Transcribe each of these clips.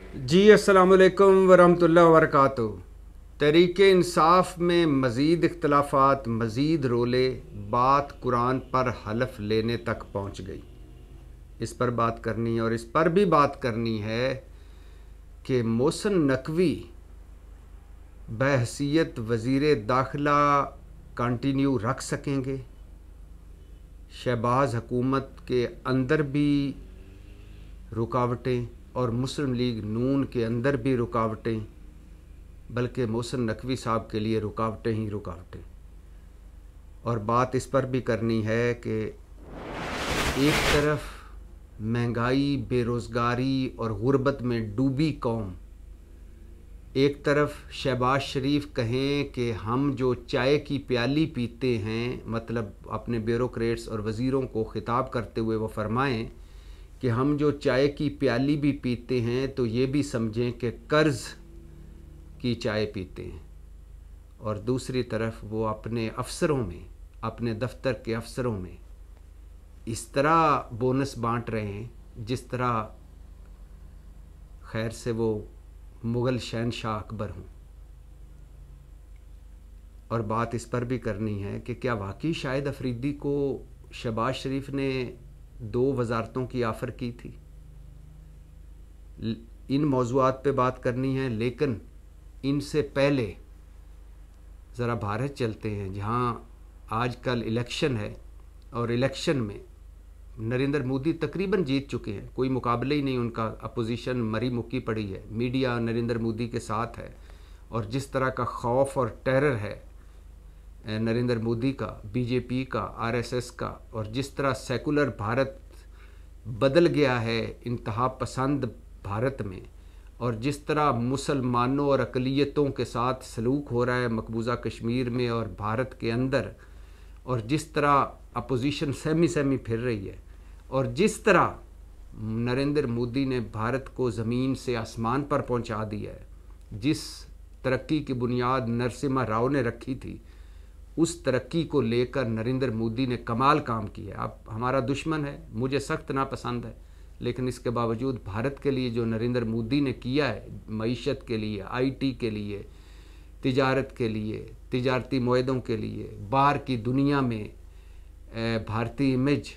जी अस्सलाम वालेकुम वरहमतुल्लाहि वबरकातुहू। तहरीक इंसाफ में मज़ीद इख्तलाफात, मज़ीद रोले, बात कुरान पर हलफ लेने तक पहुँच गई। इस पर बात करनी है और इस पर भी बात करनी है कि मोहसिन नकवी बहसीयत वज़ीर दाखिला कंटिन्यू रख सकेंगे। शहबाज हुकूमत के अंदर भी रुकावटें और मुस्लिम लीग नून के अंदर भी रुकावटें, बल्कि मोहसिन नकवी साहब के लिए रुकावटें ही रुकावटें। और बात इस पर भी करनी है कि एक तरफ महंगाई, बेरोज़गारी और गुर्बत में डूबी कौम, एक तरफ शहबाज शरीफ कहें कि हम जो चाय की प्याली पीते हैं, मतलब अपने ब्यूरोक्रेट्स और वज़ीरों को ख़िताब करते हुए वो फरमाएं कि हम जो चाय की प्याली भी पीते हैं तो ये भी समझें कि कर्ज़ की चाय पीते हैं। और दूसरी तरफ वो अपने अफसरों में, अपने दफ्तर के अफसरों में इस तरह बोनस बांट रहे हैं जिस तरह खैर से वो मुग़ल शहनशाह अकबर हों। और बात इस पर भी करनी है कि क्या वाकई शाहिद अफरीदी को शहबाज शरीफ ने 2 वजारतों की आफ़र की थी। इन मौज़ूआत पे बात करनी है, लेकिन इनसे पहले ज़रा भारत चलते हैं, जहाँ आजकल इलेक्शन है और इलेक्शन में नरेंद्र मोदी तकरीबन जीत चुके हैं, कोई मुकाबले ही नहीं उनका। अपोजिशन मरी मुक्की पड़ी है, मीडिया नरेंद्र मोदी के साथ है। और जिस तरह का खौफ और टेरर है नरेंद्र मोदी का, बीजेपी का, आरएसएस का, और जिस तरह सेकुलर भारत बदल गया है इंतहा पसंद भारत में, और जिस तरह मुसलमानों और अक़लियतों के साथ सलूक हो रहा है मकबूजा कश्मीर में और भारत के अंदर, और जिस तरह अपोजिशन सहमी सहमी फिर रही है, और जिस तरह नरेंद्र मोदी ने भारत को ज़मीन से आसमान पर पहुंचा दिया है, जिस तरक्की की बुनियाद नरसिम्हा राव ने रखी थी, उस तरक्की को लेकर नरेंद्र मोदी ने कमाल काम किया। अब हमारा दुश्मन है, मुझे सख्त नापसंद है, लेकिन इसके बावजूद भारत के लिए जो नरेंद्र मोदी ने किया है, मईशत के लिए, आईटी के लिए, तिजारत के लिए, तिजारती मुआहदों के लिए, बाहर की दुनिया में भारतीय इमेज,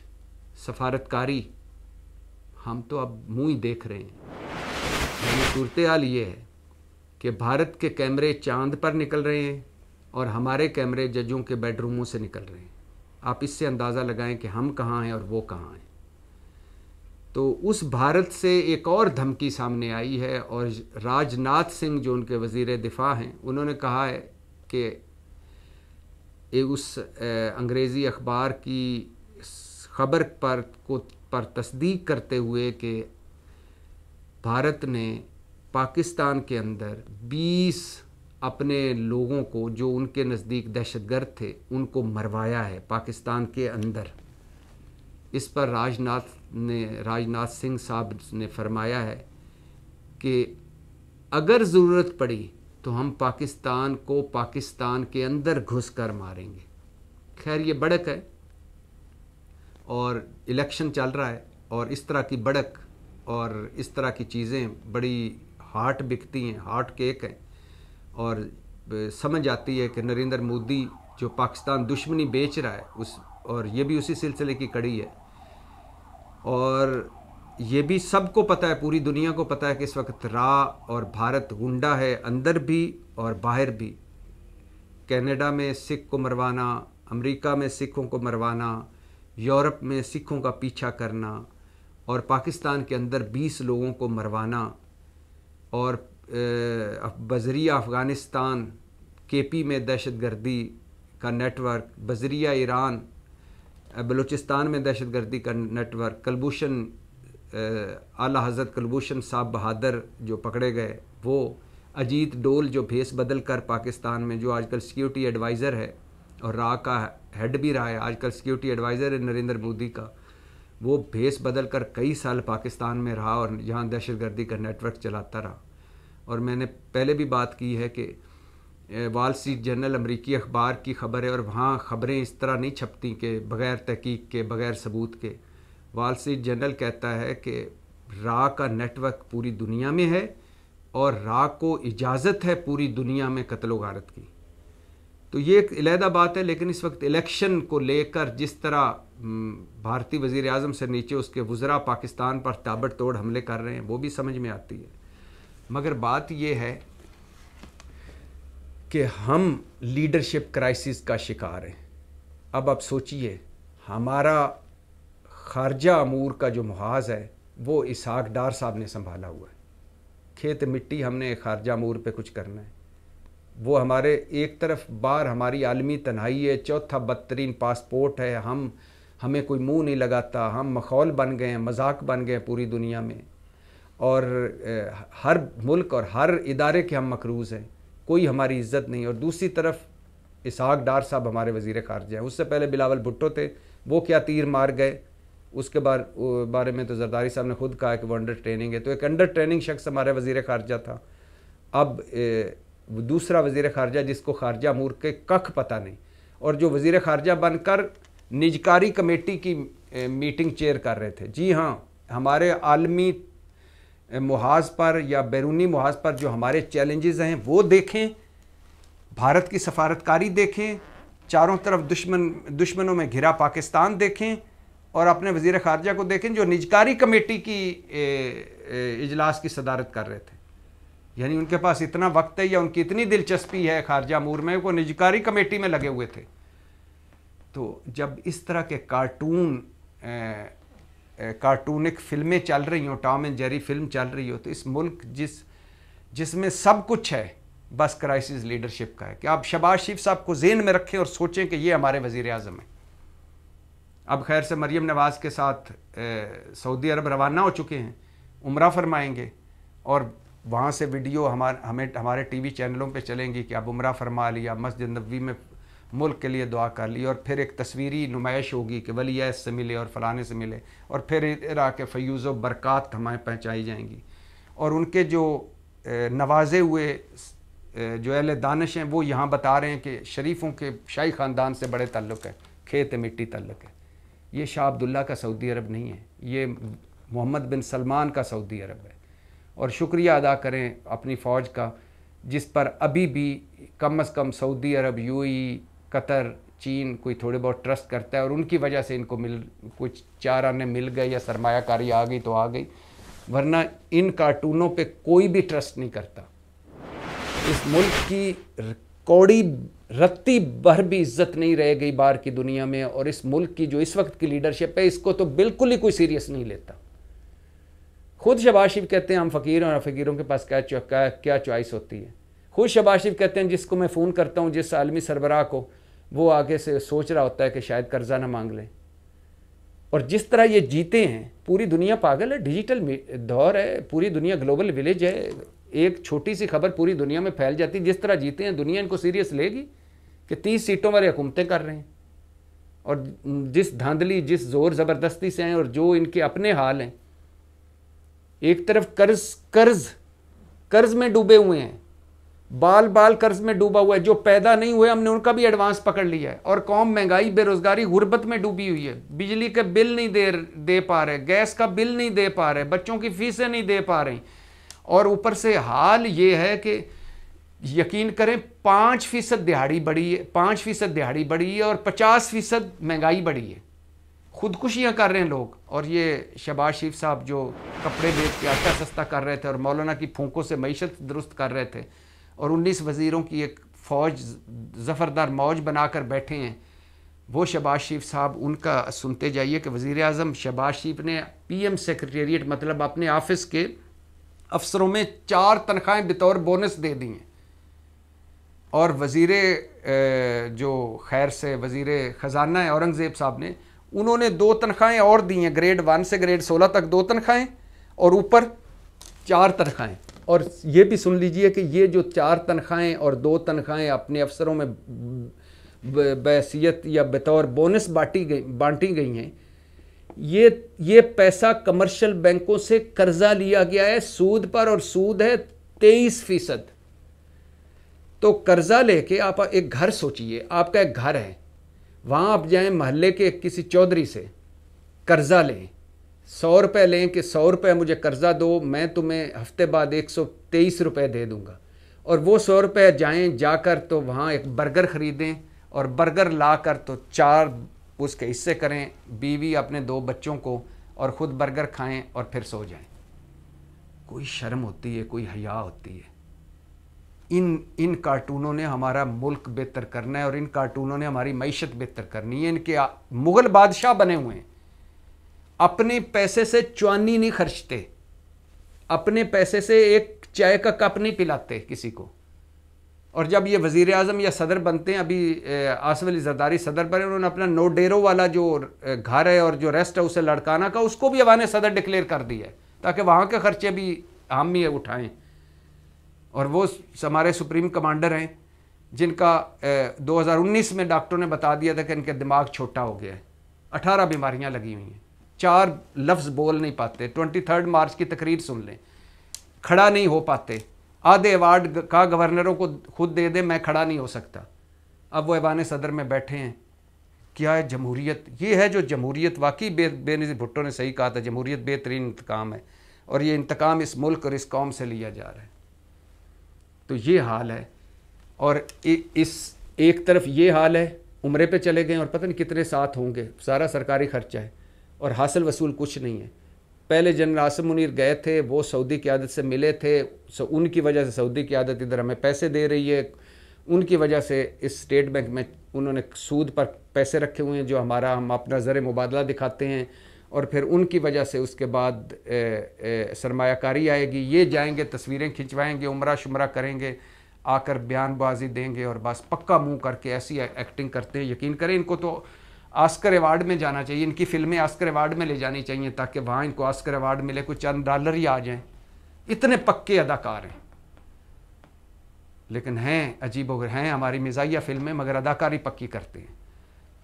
सफारतकारी, हम तो अब मुँह ही देख रहे हैं। यानी सूरत हाल ये है कि भारत के कैमरे चांद पर निकल रहे हैं और हमारे कैमरे जजों के बेडरूमों से निकल रहे हैं। आप इससे अंदाज़ा लगाएं कि हम कहाँ हैं और वो कहाँ हैं। तो उस भारत से एक और धमकी सामने आई है, और राजनाथ सिंह जो उनके वज़ीर दिफा हैं, उन्होंने कहा है कि उस अंग्रेज़ी अखबार की ख़बर पर तस्दीक करते हुए कि भारत ने पाकिस्तान के अंदर 20 अपने लोगों को जो उनके नज़दीक दहशतगर्द थे उनको मरवाया है पाकिस्तान के अंदर। इस पर राजनाथ सिंह साहब ने फरमाया है कि अगर ज़रूरत पड़ी तो हम पाकिस्तान को पाकिस्तान के अंदर घुस कर मारेंगे। खैर ये बढ़क है और इलेक्शन चल रहा है, और इस तरह की बढ़क और इस तरह की चीज़ें बड़ी हार्ट बिकती हैं, हार्ट केक हैं। और समझ आती है कि नरेंद्र मोदी जो पाकिस्तान दुश्मनी बेच रहा है और ये भी उसी सिलसिले की कड़ी है। और ये भी सबको पता है, पूरी दुनिया को पता है कि इस वक्त और भारत गुंडा है, अंदर भी और बाहर भी। कनाडा में सिख को मरवाना, अमेरिका में सिखों को मरवाना, यूरोप में सिखों का पीछा करना, और पाकिस्तान के अंदर 20 लोगों को मरवाना, और बज़रिया अफ़गानिस्तान, केपी में दहशतगर्दी का नेटवर्क, बज़रिया ईरान, बलूचिस्तान में दहशतगर्दी का नेटवर्क, कुलभूषण आला हज़रत कुलभूषण साहब बहादुर जो पकड़े गए, वो अजीत डोल जो भेस बदल कर पाकिस्तान में, जो आजकल सिक्योरिटी एडवाइज़र है और का हेड भी रहा है, आजकल सिक्योरिटी एडवाइज़र है नरेंद्र मोदी का, वो भेस बदल कर कई साल पाकिस्तान में रहा और यहाँ दहशतगर्दी का नेटवर्क चलाता रहा। और मैंने पहले भी बात की है कि वॉल स्ट्रीट जर्नल अमरीकी अखबार की ख़बर है, और वहाँ ख़बरें इस तरह नहीं छपती कि बग़ैर तहकीक के, बग़ैर सबूत के। वॉल स्ट्रीट जर्नल कहता है कि का नेटवर्क पूरी दुनिया में है, और रा को इजाज़त है पूरी दुनिया में कत्ल गारत की। तो ये एक अलहदा बात है, लेकिन इस वक्त इलेक्शन को लेकर जिस तरह भारतीय वज़ीर आज़म से नीचे उसके वज़रा पाकिस्तान पर ताबड़तोड़ हमले कर रहे हैं, वो भी समझ में आती है। मगर बात ये है कि हम लीडरशिप क्राइसिस का शिकार हैं। अब आप सोचिए, हमारा खारजा अमूर का जो मुहाज है वो इसहाक डार साहब ने संभाला हुआ है। खेत मिट्टी हमने खारजा अमूर पे कुछ करना है। वो हमारे एक तरफ बार हमारी आलमी तन्हाई है, चौथा बदतरीन पासपोर्ट है, हमें कोई मुंह नहीं लगाता, हम मखौल बन गए हैं, मजाक बन गए हैं पूरी दुनिया में, और हर मुल्क और हर इदारे के हम मकरूज़ हैं, कोई हमारी इज़्ज़त नहीं। और दूसरी तरफ इसहाक डार साहब हमारे वज़ीर ख़ारजा हैं। उससे पहले बिलावल भुट्टो थे, वो क्या तीर मार गए, उसके बारे में तो जरदारी साहब ने खुद कहा कि वो अंडर ट्रेनिंग है। तो एक अंडर ट्रेनिंग शख्स हमारे वज़ीर ख़ारजा था। अब दूसरा वज़ीर ख़ारजा जिसको ख़ारजा अमूर के कख पता नहीं, और जो वज़ीर ख़ारजा बनकर निजकारी कमेटी की मीटिंग चेयर कर रहे थे। जी हाँ, हमारे आलमी मुहाज पर या बैरूनी मुहाज पर जो हमारे चैलेंजेस हैं वो देखें, भारत की सफारतकारी देखें, चारों तरफ दुश्मनों में घिरा पाकिस्तान देखें, और अपने वज़ीर ख़ारजा को देखें जो निजकारी कमेटी की इजलास की सदारत कर रहे थे। यानी उनके पास इतना वक्त है या उनकी इतनी दिलचस्पी है खारजा अमूर में, वो निजकारी कमेटी में लगे हुए थे। तो जब इस तरह के कार्टूनिक फिल्में चल रही हों, टॉम एंड जेरी फिल्म चल रही हो, तो इस मुल्क जिसमें सब कुछ है, बस क्राइसिस लीडरशिप का है। कि आप शहबाज शरीफ साहब को ज़हन में रखें और सोचें कि ये हमारे वज़ीर आज़म हैं। अब खैर से मरियम नवाज़ के साथ सऊदी अरब रवाना हो चुके हैं, उम्रा फरमाएंगे, और वहाँ से वीडियो हमारे टीवी चैनलों पे चलेंगी कि अब उम्रा फरमा लिया, मस्जिद नबवी में मुल्क के लिए दुआ कर ली, और फिर एक तस्वीरी नुमाइश होगी कि वली ऐस से मिले और फलाने से मिले, और फिर इरा के फ़यूज़ व बरक़ात हमें पहुँचाई जाएंगी। और उनके जो नवाजे हुए जो अहले दानिश हैं वो यहाँ बता रहे हैं कि शरीफों के शाही ख़ानदान से बड़े ताल्लुक़ है, खेत मिट्टी ताल्लुक़ है। ये शाह अब्दुल्ला का सऊदी अरब नहीं है, ये मोहम्मद बिन सलमान का सऊदी अरब है। और शुक्रिया अदा करें अपनी फ़ौज का, जिस पर अभी भी कम से कम सऊदी अरब, यूएई, कतर, चीन कोई थोड़े बहुत ट्रस्ट करता है, और उनकी वजह से इनको कुछ चार आने मिल गए या सरमायाकारी आ गई तो आ गई, वरना इन कार्टूनों पे कोई भी ट्रस्ट नहीं करता। इस मुल्क की कौड़ी रत्ती भर भी इज्जत नहीं रह गई बाहर की दुनिया में, और इस मुल्क की जो इस वक्त की लीडरशिप है इसको तो बिल्कुल ही कोई सीरियस नहीं लेता। खुद शहबाज शरीफ कहते हैं हम फ़कीर हैं और फ़कीरों के पास क्या चॉइस होती है। खुद शहबाज शरीफ कहते हैं जिसको मैं फ़ोन करता हूँ, जिस आलमी सरबराह को, वो आगे से सोच रहा होता है कि शायद कर्जा ना मांग लें। और जिस तरह ये जीते हैं, पूरी दुनिया पागल है, डिजिटल दौर है, पूरी दुनिया ग्लोबल विलेज है, एक छोटी सी खबर पूरी दुनिया में फैल जाती है। जिस तरह जीते हैं, दुनिया इनको सीरियस लेगी कि 30 सीटों वाली हुकूमतें कर रहे हैं, और जिस धांधली, जिस ज़ोर ज़बरदस्ती से हैं, और जो इनके अपने हाल हैं, एक तरफ कर्ज में डूबे हुए हैं, बाल बाल कर्ज में डूबा हुआ है, जो पैदा नहीं हुए हमने उनका भी एडवांस पकड़ लिया है, और कौम महंगाई, बेरोजगारी, गुर्बत में डूबी हुई है। बिजली के बिल नहीं दे पा रहे, गैस का बिल नहीं दे पा रहे, बच्चों की फीसें नहीं दे पा रही, और ऊपर से हाल ये है कि यकीन करें 5% दिहाड़ी बढ़ी है, 5% दिहाड़ी बढ़ी है, और 50% महंगाई बढ़ी है। खुदकुशियाँ कर रहे हैं लोग। और ये शहबाज शरीफ साहब जो कपड़े बेच के आटा सस्ता कर रहे थे और मौलाना की फूंकों से मईशत दुरुस्त कर रहे थे, और 19 वज़ीरों की एक फ़ौज, ज़फ़रदार मौज बनाकर बैठे हैं, वो शहबाज शरीफ साहब, उनका सुनते जाइए कि वज़ीर आज़म शहबाज शरीफ ने PM सेक्रेटेरिएट, मतलब अपने ऑफिस के अफसरों में 4 तनख्वाहें बतौर बोनस दे दी हैं। और जो खैर से वज़ीर ख़जाना है औरंगज़ेब साहब ने, उन्होंने 2 तनख्वाहें और दी हैं, ग्रेड 1 से ग्रेड 16 तक 2 तनख्वाहें, और ऊपर 4 तनख्वाहें। और ये भी सुन लीजिए कि ये जो 4 तनख्वाहें और 2 तनख्वाहें अपने अफसरों में बैसियत या बतौर बोनस बांटी गई हैं, ये पैसा कमर्शियल बैंकों से कर्जा लिया गया है सूद पर, और सूद है 23%। तो कर्जा लेके आप एक घर सोचिए, आपका एक घर है, वहाँ आप जाएं, महल्ले के किसी चौधरी से कर्जा लें 100 रुपये लें कि 100 रुपये मुझे कर्जा दो, मैं तुम्हें हफ्ते बाद 123 रुपये दे दूंगा, और वो 100 रुपये जाएँ जाकर तो वहाँ एक बर्गर ख़रीदें और बर्गर ला कर तो 4 उसके हिस्से करें, बीवी अपने 2 बच्चों को, और ख़ुद बर्गर खाएं और फिर सो जाएं। कोई शर्म होती है, कोई हया होती है? इन कार्टूनों ने हमारा मुल्क बेहतर करना है और इन कार्टूनों ने हमारी मईशत बेहतर करनी है। इनके मुग़ल बादशाह बने हुए हैं, अपने पैसे से चवानी नहीं खर्चते, अपने पैसे से एक चाय का कप नहीं पिलाते किसी को। और जब ये वज़ीर आज़म या सदर बनते हैं, अभी आसिफ अली ज़रदारी सदर बने, उन्होंने अपना नोडेरो वाला जो घर है और जो रेस्ट है उसे लड़काना का, उसको भी अवान सदर डिक्लेयर कर दिया है ताकि वहाँ के खर्चे भी हम ही उठाएँ। और वो हमारे सुप्रीम कमांडर हैं जिनका 2019 में डॉक्टरों ने बता दिया था कि इनके दिमाग छोटा हो गया है, 18 बीमारियाँ लगी हुई हैं, 4 लफ्ज़ बोल नहीं पाते, 23 मार्च की तकरीर सुन लें, खड़ा नहीं हो पाते, आधे अवार्ड का गवर्नरों को खुद दे दे, मैं खड़ा नहीं हो सकता। अब वो ऐवान सदर में बैठे हैं। क्या है जमहूरियत? ये है जो जमहूरियत। वाकई बेनज़ीर भुट्टो ने सही कहा था, जमहूरियत बेहतरीन इंतकाम है, और ये इंतकाम इस मुल्क और इस कौम से लिया जा रहा है। तो ये हाल है। और इस एक तरफ ये हाल है, उम्रे पे चले गए और पता नहीं कितने साथ होंगे, सारा सरकारी खर्चा है और हासिल वसूल कुछ नहीं है। पहले जनरल आसिम मुनीर गए थे, वो सऊदी क़यादत से मिले थे, उनकी वजह से सऊदी क़यादत इधर हमें पैसे दे रही है, उनकी वजह से इस स्टेट बैंक में उन्होंने सूद पर पैसे रखे हुए हैं जो हम अपना ज़र मुबादला दिखाते हैं, और फिर उनकी वजह से उसके बाद सरमायाकारी आएगी, ये जाएंगे तस्वीरें खिंचवाएंगे, उम्रा शुमरा करेंगे, आकर बयानबाजी देंगे और बस पक्का मुंह करके ऐसी एक्टिंग करते हैं। यकीन करें इनको तो ऑस्कर अवार्ड में जाना चाहिए, इनकी फ़िल्में ऑस्कर अवार्ड में ले जानी चाहिए ताकि वहाँ इनको ऑस्कर अवार्ड मिले, कुछ चंद डॉलर ही आ जाएं। इतने पक्के अदाकार हैं, लेकिन हैं अजीब हो गए, हैं हमारी मिजाहिया फिल्में मगर अदाकारी पक्की करते हैं।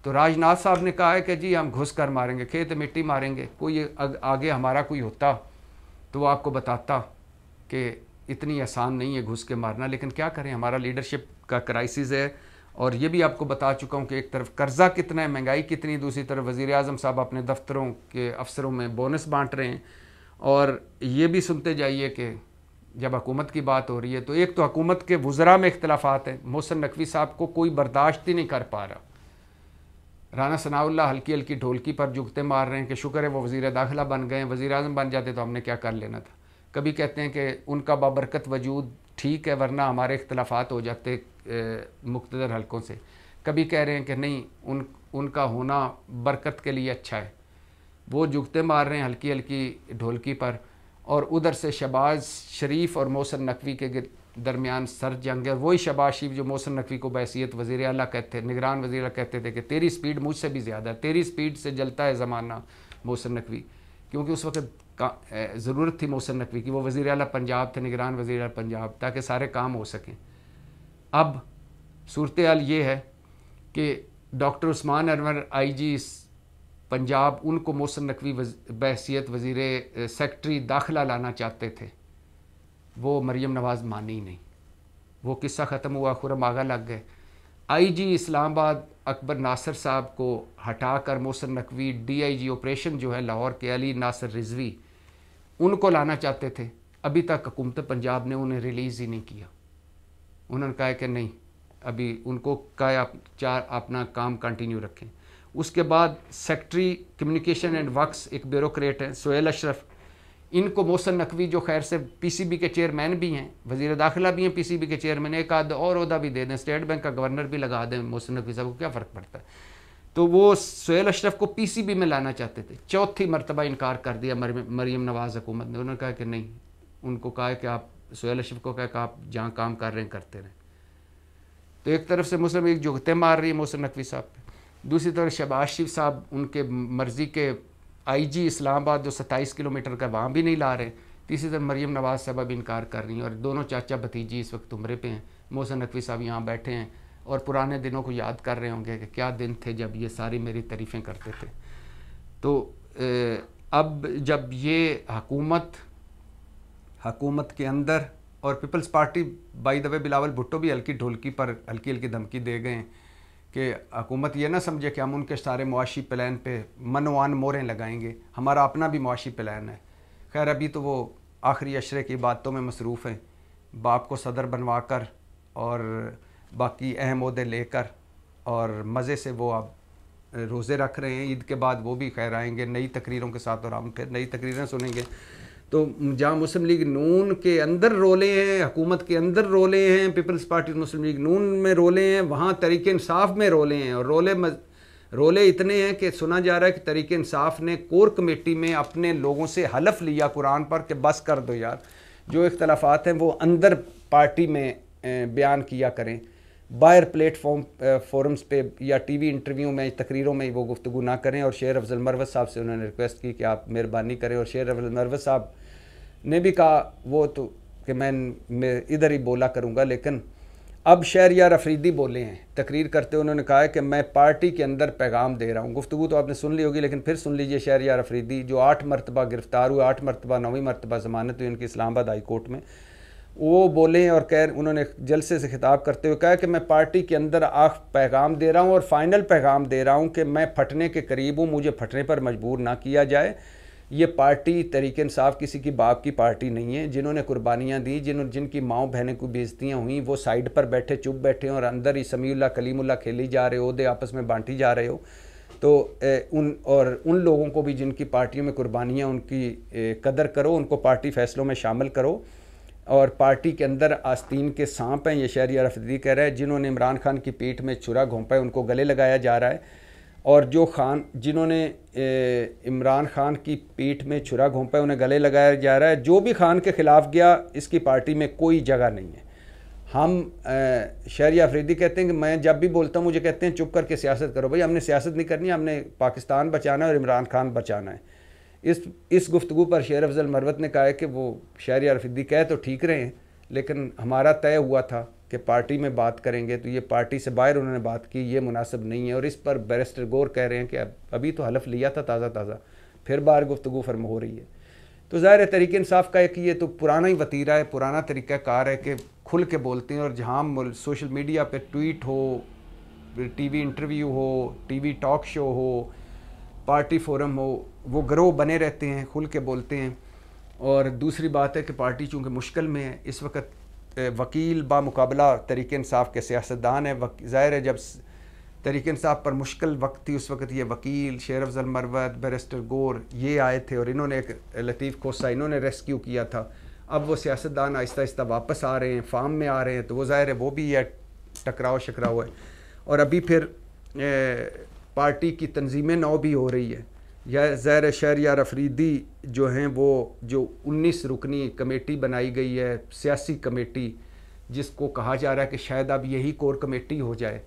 तो राजनाथ साहब ने कहा है कि जी हम घुस कर मारेंगे, खेत मिट्टी मारेंगे। कोई आगे हमारा कोई होता तो वो आपको बताता कि इतनी आसान नहीं है घुस के मारना, लेकिन क्या करें, हमारा लीडरशिप का क्राइसिस है। और ये भी आपको बता चुका हूँ कि एक तरफ कर्ज़ा कितना है, महंगाई कितनी, दूसरी तरफ वज़ीर आज़म साहब अपने दफ्तरों के अफसरों में बोनस बांट रहे हैं। और ये भी सुनते जाइए कि जब हुकूमत की बात हो रही है तो एक तो हुकूमत के वज़रा में इख्तलाफात हैं, मोहसिन नकवी साहब को कोई बर्दाश्त ही नहीं कर पा रहा, राना सनाउल्लाह हल्की हल्की ढोलकी पर जुगते मार रहे हैं कि शुक्र है वो वज़ीर दाखिला बन गए, वज़ीर आज़म बन जाते तो हमने क्या कर लेना था। कभी कहते हैं कि उनका बाबरकत वजूद ठीक है वरना हमारे इख्तलाफात हो जाते मुख्तदर हलकों से, कभी कह रहे हैं कि नहीं उनका होना बरकत के लिए अच्छा है। वो जुगते मार रहे हैं हल्की हल्की ढोलकी पर, और उधर से शहबाज शरीफ और मोहसिन नकवी के दरमियान सर जंग है। और वही शहबाज शरीफ जो मोहसिन नकवी को बहसीत वज़ीर आला कहते, निगरान वज़ीर आला कहते थे कि तेरी स्पीड मुझसे भी ज़्यादा है, तेरी स्पीड से जलता है ज़माना मोहसिन नकवी, क्योंकि उस वक्त ज़रूरत थी मोहसिन नकवी की, वो वज़ीर आला पंजाब थे, निगरान वज़ीर आला पंजाब, ताकि सारे काम हो सकें। अब सूरत हाल ये है कि डॉक्टर उस्मान अनवर IG पंजाब, उनको मोहसिन नकवी बहसीत वज़ीर सेक्रेटरी दाखिला लाना चाहते थे, वो मरीम नवाज़ मानी ही नहीं। वो किस्सा ख़त्म हुआ, खुरम आगा लग गए। IG इस्लामाबाद अकबर नासिर साहब को हटाकर मोहसिन नकवी DIG ऑपरेशन जो है लाहौर के अली नासिर रिजवी, उनको लाना चाहते थे। अभी तक हुकूमत पंजाब ने उन्हें रिलीज़ ही नहीं किया। उन्होंने कहा कि नहीं, अभी उनको कहा आप अपना काम कंटिन्यू रखें। उसके बाद सेक्रेटरी कम्युनिकेशन एंड वर्क्स एक ब्यूरोक्रेट हैं सोहेल अशरफ, इनको मोहसिन नकवी जो खैर से PCB के चेयरमैन भी हैं, वज़ीर दाखिला भी हैं, PCB के चेयरमैन, एक आध और ओहदा भी दे दें, स्टेट बैंक का गवर्नर भी लगा दें मोहसिन नकवी साहब को, क्या फ़र्क पड़ता है। तो वो सोहेल अशरफ को PCB में लाना चाहते थे, चौथी मरतबा इनकार कर दिया मरीम नवाज़ हुकूमत ने। उन्होंने कहा कि नहीं, उनको कहा कि आप सोहेल अशरफ को कहा कि आप जहाँ काम कर रहे हैं करते रहें। तो एक तरफ से मुस्लिम लीग जुगते मार रही है मोहसिन नकवी साहब पे, दूसरी तरफ शहबाज शरीफ साहब उनके मर्ज़ी के IG इस्लामाबाद जो 27 किलोमीटर का, वहाँ भी नहीं ला रहे। तीसरी तरफ मरीम नवाज़ साहब भी इनकार कर रही हैं, और दोनों चाचा भतीजी इस वक्त उम्रे पे हैं। मोहसिन नकवी साहब यहाँ बैठे हैं और पुराने दिनों को याद कर रहे होंगे कि क्या दिन थे जब ये सारी मेरी तारीफ़ें करते थे। तो अब जब ये हुकूमत के अंदर, और Peoples Party by the way Bilawal Bhutto भी हल्की ढोलकी पर हल्की हल्की धमकी दे गए कि हुकूमत ये ना समझे कि हम उनके सारे मुआशी प्लान पे मनोआन मोहरें लगाएंगे, हमारा अपना भी मुआशी प्लान है। खैर अभी तो वो आखिरी अशरे की बातों में मसरूफ़ हैं, बाप को सदर बनवा कर और बाकी अहम ओहदे लेकर, और मज़े से वो अब रोज़े रख रहे हैं। ईद के बाद वो भी खैर आएंगे नई तकरीरों के साथ, और हम फिर नई तकरीरें सुनेंगे। तो जहाँ मुस्लिम लीग नून के अंदर रोले हैं, हुकूमत के अंदर रोले हैं, पीपल्स पार्टी मुस्लिम लीग नून में रोले हैं, वहाँ तहरीक इंसाफ में रोले हैं। और रोले इतने हैं कि सुना जा रहा है कि तहरीक इंसाफ ने कोर कमेटी में अपने लोगों से हलफ लिया कुरान पर कि बस कर दो यार, जो इख्तलाफात हैं वो अंदर पार्टी में बयान किया करें, बाहर प्लेटफॉर्म फोरम्स पे या टीवी इंटरव्यू में, तकरीरों में वो गुफ्तगू ना करें। और शेर अफजल मरवत साहब से उन्होंने रिक्वेस्ट की कि आप मेहरबानी करें, और शेर अफजल मरवत साहब ने भी कहा वो तो कि मैं इधर ही बोला करूँगा, लेकिन अब शहरयार अफरीदी बोले हैं तकरीर करते हुए, उन्होंने कहा है कि मैं पार्टी के अंदर पैगाम दे रहा हूँ। गुफ्तगू तो आपने सुन ली होगी, लेकिन फिर सुन लीजिए। शहरयार अफरीदी जो 8 मरतबा गिरफ्तार हुए, 8 मरतबा 9वीं मरतबा ज़मानत हुई उनकी इस्लामाबाद हाई कोर्ट में, वो बोले हैं और उन्होंने जलसे से खिताब करते हुए कहा कि मैं पार्टी के अंदर पैगाम दे रहा हूँ और फाइनल पैगाम दे रहा हूँ कि मैं फटने के करीब हूँ, मुझे फटने पर मजबूर ना किया जाए। ये पार्टी तहरीक इंसाफ किसी की बाप की पार्टी नहीं है। जिन्होंने कुर्बानियाँ दी, जिनकी माओ बहनें को बेइज्जतियाँ हुई, वो साइड पर बैठे चुप बैठे हैं और अंदर ही समीउल्लाह कलीमुल्लाह खेली जा रहे हो, दे आपस में बांटी जा रहे हो। तो उन लोगों को भी जिनकी पार्टियों में कुर्बानियाँ, उनकी कदर करो, उनको पार्टी फ़ैसलों में शामिल करो। और पार्टी के अंदर आस्तीन के सांप हैं, ये शहरयार अफरीदी कह रहा है। जिन्होंने इमरान खान की पीठ में छुरा घोंपा है उनको गले लगाया जा रहा है, और जिन्होंने इमरान खान की पीठ में छुरा घोंपा है उन्हें गले लगाया जा रहा है। जो भी खान के ख़िलाफ़ गया, इसकी पार्टी में कोई जगह नहीं है। हम शहरयार अफरीदी कहते हैं कि मैं जब भी बोलता हूँ मुझे कहते हैं चुप करके सियासत करो। भाई हमने सियासत नहीं करनी, हमने पाकिस्तान बचाना है और इमरान खान बचाना है। इस गुफ्तगू पर शेर अफजल मरवत ने कहा है कि वो शहरयार अफरीदी कहे तो ठीक रहे हैं, लेकिन हमारा तय हुआ था कि पार्टी में बात करेंगे, तो ये पार्टी से बाहर उन्होंने बात की, ये मुनासिब नहीं है। और इस पर बैरिस्टर गौर कह रहे हैं कि अभी तो हलफ लिया था ताज़ा, फिर बाहर गुफ्तगू फर्म हो रही है। तो ज़ाहिर है तहरीक इंसाफ का एक ये तो पुराना ही वतीरा है, पुराना तरीक़ाकार है कि खुल के बोलते हैं। और जहाँ सोशल मीडिया पर ट्वीट हो, टीवी इंटरव्यू हो, टीवी टॉक शो हो, पार्टी फोरम हो, वो गिरोह बने रहते हैं, खुल के बोलते हैं। और दूसरी बात है कि पार्टी चूँकि मुश्किल में है इस वक्त, वकील बामुकाबला तहरीक इंसाफ के सियासतदान है। ज़ाहिर है जब तहरीक इंसाफ पर मुश्किल वक्त थी उस वक्त ये वकील शेर अफजल मरवत, बैरिस्टर गौर ये आए थे और इन्होंने एक लतीफ़ खोसा इन्होंने रेस्क्यू किया था। अब वो सियासतदान आहिस्ता आहिस्ता वापस आ रहे हैं, फार्म में आ रहे हैं, तो वो ज़ाहिर है वो भी है टकराव शकराव है। और अभी फिर पार्टी की तंजीमें नौ भी हो रही है। या ज़ाहिर शहरयार अफरीदी जो हैं वो जो 19 रुकनी कमेटी बनाई गई है, सियासी कमेटी, जिसको कहा जा रहा है कि शायद अब यही कोर कमेटी हो जाए,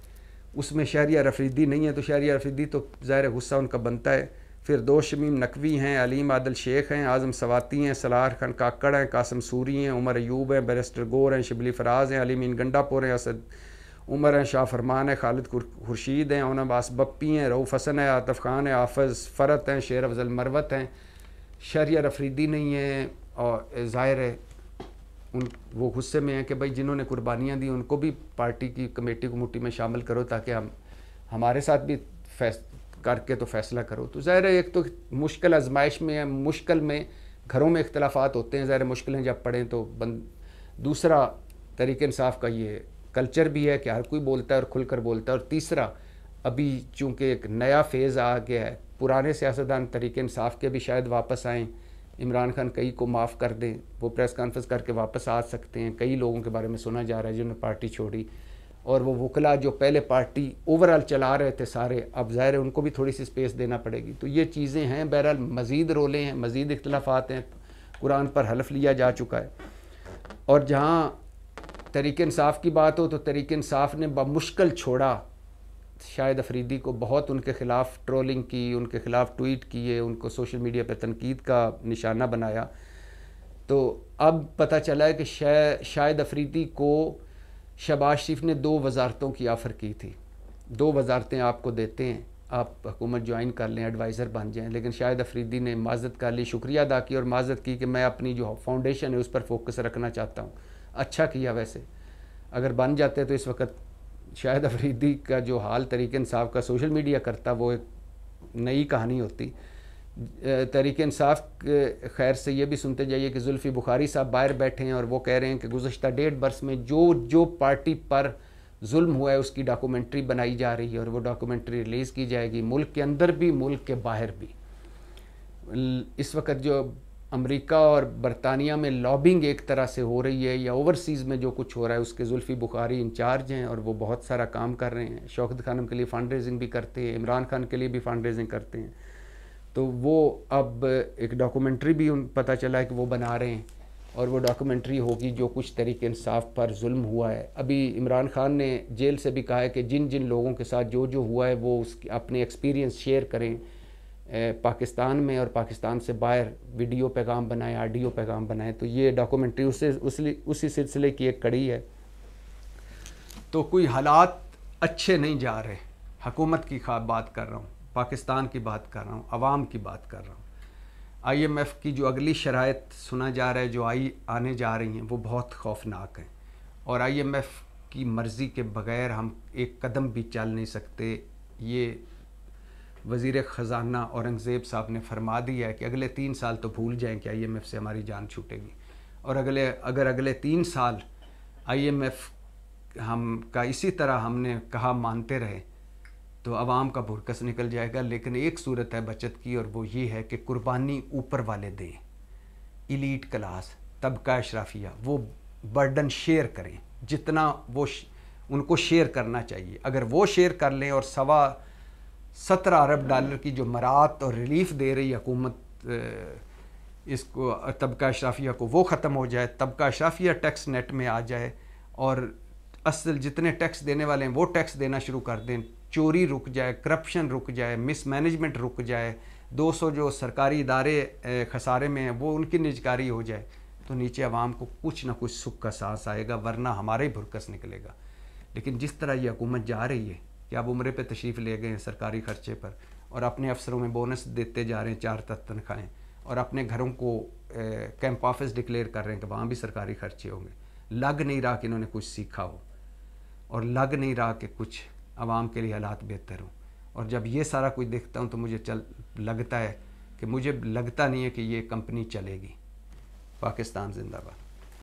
उसमें शहरयार अफरीदी नहीं है। तो शहरयार अफरीदी तो ज़ाहिर गुस्सा उनका बनता है। फिर दो शमीम नकवी हैं, अलीम आदिल शेख हैं, आज़म सवाती हैं, सलाह खान काकड़ हैं, कासम सूरी हैं, उमर अयूब हैं, बैरिस्टर गौर हैं, शिबली फराज हैं, अली मीन गंडापुर हैं, असद उमर हैं, शाह फरमान है, खालिद खुर्शीद हैं, अब्बास बप्पी हैं, रऊफ़ हसन है, आतफ़ खान है, हाफ़िज़ फ़रत हैं, शेर अफजल मरवत हैं। शहरयार अफरीदी नहीं है। और ज़ाहिर है वो गुस्से में हैं कि भाई जिन्होंने कुर्बानियाँ दी उनको भी पार्टी की कमेटी को मुट्ठी में शामिल करो, ताकि हमारे साथ भी करके तो फ़ैसला करो। तो ज़ाहिर है एक तो मुश्किल आजमाइश में है, मुश्किल में घरों में इख्तलाफात होते हैं, ज़ाहिर मुश्किलें जब पड़ें तो दूसरा तहरीक इंसाफ का ये कल्चर भी है कि हर कोई बोलता है और खुलकर बोलता है। और तीसरा अभी चूँकि एक नया फेज़ आ गया है, पुराने सियासतदान तहरीक इंसाफ के भी शायद वापस आएँ, इमरान खान कई को माफ़ कर दें, वो प्रेस कॉन्फ्रेंस करके वापस आ सकते हैं। कई लोगों के बारे में सुना जा रहा है जिन्होंने पार्टी छोड़ी, और वो वकला जो पहले पार्टी ओवरऑल चला रहे थे सारे, अब ज़ाहिर है उनको भी थोड़ी सी स्पेस देना पड़ेगी। तो ये चीज़ें हैं। बहरहाल मज़ीद रोले हैं, मज़ीद इख्तलाफात हैं, कुरान पर हलफ लिया जा चुका है। और जहाँ तहरीक इंसाफ की बात हो तो तहरीक इंसाफ ने बमुश्किल छोड़ा शाहिद अफरीदी को, बहुत उनके ख़िलाफ़ ट्रोलिंग की, उनके ख़िलाफ़ ट्वीट किए, उनको सोशल मीडिया पर तनकीद का निशाना बनाया। तो अब पता चला है कि शाहिद अफरीदी को शहबाज शरीफ ने 2 वजारतों की ऑफ़र की थी। 2 वजारतें आपको देते हैं, आप हुकूमत ज्वाइन कर लें, एडवाइज़र बन जाएं। लेकिन शाहिद अफरीदी ने माज़रत कर ली, शुक्रिया अदा की और माज़रत की कि मैं अपनी जो फाउंडेशन है उस पर फोकस रखना चाहता हूँ। अच्छा किया। वैसे अगर बन जाते तो इस वक्त शाहिद अफरीदी का जो हाल तहरीक इंसाफ का सोशल मीडिया करता वो एक नई कहानी होती। तहरीक इंसाफ खैर से ये भी सुनते जाइए कि जुल्फ़ी बुखारी साहब बाहर बैठे हैं और वो कह रहे हैं कि गुज़श्ता 1.5 बरस में जो पार्टी पर जुल्म हुआ है उसकी डॉक्यूमेंट्री बनाई जा रही है और वो डॉक्यूमेंट्री रिलीज़ की जाएगी, मुल्क के अंदर भी मुल्क के बाहर भी। इस वक्त जो अमेरिका और बरतानिया में लॉबिंग एक तरह से हो रही है या ओवरसीज़ में जो कुछ हो रहा है उसके जुल्फ़ी बुखारी इंचार्ज हैं और वो बहुत सारा काम कर रहे हैं। शौकत खानम के लिए फ़ंड रेजिंग भी करते हैं, इमरान खान के लिए भी फ़ंड रेजिंग करते हैं। तो वो अब एक डॉक्यूमेंट्री भी पता चला है कि वो बना रहे हैं और वो डॉक्यूमेंट्री होगी जो कुछ तहरीक इंसाफ पर जुल्म हुआ है। अभी इमरान खान ने जेल से भी कहा है कि जिन जिन लोगों के साथ जो जो हुआ है वो उसके अपने एक्सपीरियंस शेयर करें पाकिस्तान में और पाकिस्तान से बाहर, वीडियो पैगाम बनाएं, ऑडियो पैगाम बनाएं। तो ये डॉक्यूमेंट्री उसी सिलसिले की एक कड़ी है। तो कोई हालात अच्छे नहीं जा रहे। हुकूमत की बात कर रहा हूँ, पाकिस्तान की बात कर रहा हूँ, अवाम की बात कर रहा हूँ। IMF की जो अगली शराइत सुना जा रहा है जो आने जा रही हैं वो बहुत खौफनाक हैं और IMF की मर्ज़ी के बग़ैर हम एक कदम भी चल नहीं सकते। ये वज़ीर ख़ज़ाना औरंगज़ेब साहब ने फरमा दिया है कि अगले 3 साल तो भूल जाएं कि IMF से हमारी जान छूटेगी और अगर अगले 3 साल IMF हम का इसी तरह हमने कहा मानते रहे तो आवाम का भुरकस निकल जाएगा। लेकिन एक सूरत है बचत की और वो ये है कि कुर्बानी ऊपर वाले दें, इलीट क्लास, तबका अशराफिया, वो बर्डन शेयर करें, जितना वो उनको शेयर करना चाहिए। अगर वो शेयर कर लें और $17 अरब की जो मरात और रिलीफ दे रही हुकूमत इसको तबका अशराफिया को, वो ख़त्म हो जाए, तबका अशराफिया टैक्स नेट में आ जाए और असल जितने टैक्स देने वाले हैं वो टैक्स देना शुरू कर दें, चोरी रुक जाए, करप्शन रुक जाए, मिसमैनेजमेंट रुक जाए, 200 जो सरकारी इदारे खसारे में हैं वो उनकी निजकारी हो जाए, तो नीचे आवाम को कुछ ना कुछ सुख का सांस आएगा, वरना हमारे ही भुरकस निकलेगा। लेकिन जिस तरह ये हुकूमत जा रही है कि अब उम्रे पे तशरीफ़ ले गए हैं सरकारी ख़र्चे पर और अपने अफसरों में बोनस देते जा रहे हैं 4 तनख्वाहें और अपने घरों को कैंप ऑफिस डिक्लेयर कर रहे हैं कि वहाँ भी सरकारी ख़र्चे होंगे। लग नहीं रहा कि इन्होंने कुछ सीखा हो और लग नहीं रहा कि कुछ आवाम के लिए हालात बेहतर हों। और जब ये सारा कुछ देखता हूँ तो मुझे लगता है कि मुझे लगता नहीं है कि ये कंपनी चलेगी। पाकिस्तान जिंदाबाद।